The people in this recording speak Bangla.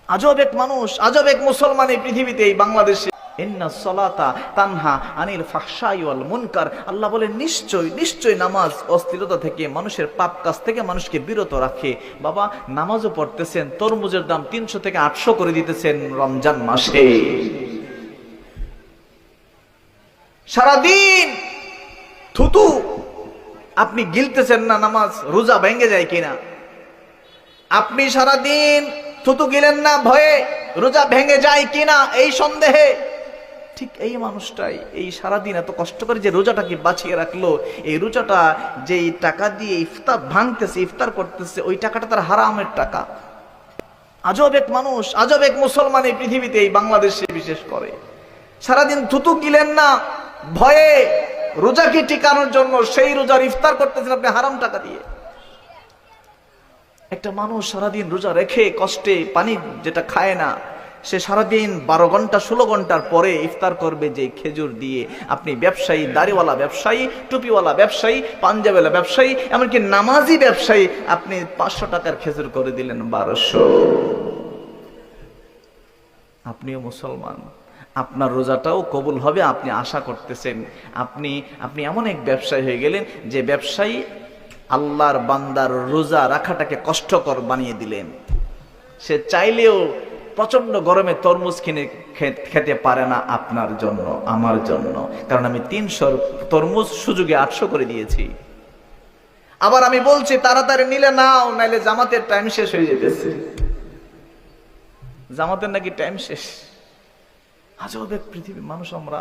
আজব এক মানুষ, আজব এক মুসলমান এই পৃথিবীতে, এই বাংলাদেশে। ইন্না সলাতা তানহা আনিল ফাহশাই ওয়াল মুনকার। আল্লাহ বলেন নিশ্চয় নিশ্চয় নামাজ অস্থিরতা থেকে, মানুষের পাপ কাজ থেকে মানুষকে বিরত রাখে। বাবা, নামাজও পড়তেছেন, তরমুজের দাম 300 থেকে 800 করে দিতেছেন রমজান মাসে। সারাদিন থুতু আপনি গিলতেছেন না, নামাজ রোজা ভেঙে যায় কিনা? আপনি সারাদিন থুতু গিলেন না, ভয়ে রোজা ভেঙে যায় কিনা এই সন্দেহে। ঠিক এই মানুষটাই এই সারাদিন এত কষ্ট করে যে রোজাটাকে বাঁচিয়ে রাখলো, এই রোজাটা যেই টাকা দিয়ে ইফতার ভাঙতেছে, ইফতার করতেছে, ওই টাকাটা তার হারামের টাকা। আজব এক মানুষ, আজব এক মুসলমান এই পৃথিবীতে, এই বাংলাদেশে বিশেষ করে। সারাদিন থুতু গিলেন না, ভয়ে রোজাকে টিকানোর জন্য সেই রোজার ইফতার করতেছেন আপনি হারাম টাকা দিয়ে। একটা মানুষ সারাদিন রোজা রেখে কষ্টে পানি যেটা খায় না, সে সারাদিন 12 ঘন্টা 16 ঘন্টার পরে ইফতার করবে যে খেজুর দিয়ে। আপনি ব্যবসায়ী, দাড়িওয়ালা ব্যবসায়ী, টুপিওয়ালা ব্যবসায়ী, পাঞ্জাবিওয়ালা ব্যবসায়ী, এমনকি নামাজি ব্যবসায়ী, আপনি 500 টাকার খেজুর করে দিলেন 1200। আপনিও মুসলমান, আপনার রোজাটাও কবুল হবে আপনি আশা করতেছেন। আপনি এমন এক ব্যবসায়ী হয়ে গেলেন যে ব্যবসায়ী আল্লাহর বান্দার রোজা রাখাটাকে কষ্টকর বানিয়ে দিলেন। সে চাইলেও প্রচন্ড গরমে তরমুজ কিনে খেতে পারে না আপনার জন্য, আমার জন্য, কারণ আমি 300 তরমুজ সুযোগে 800 করে দিয়েছি। আবার আমি বলছি তাড়াতাড়ি নিলে নাও, নাইলে জামাতের টাইম শেষ হয়ে যেতেছে। জামাতের নাকি টাইম শেষ। আজব এক পৃথিবীর মানুষ আমরা।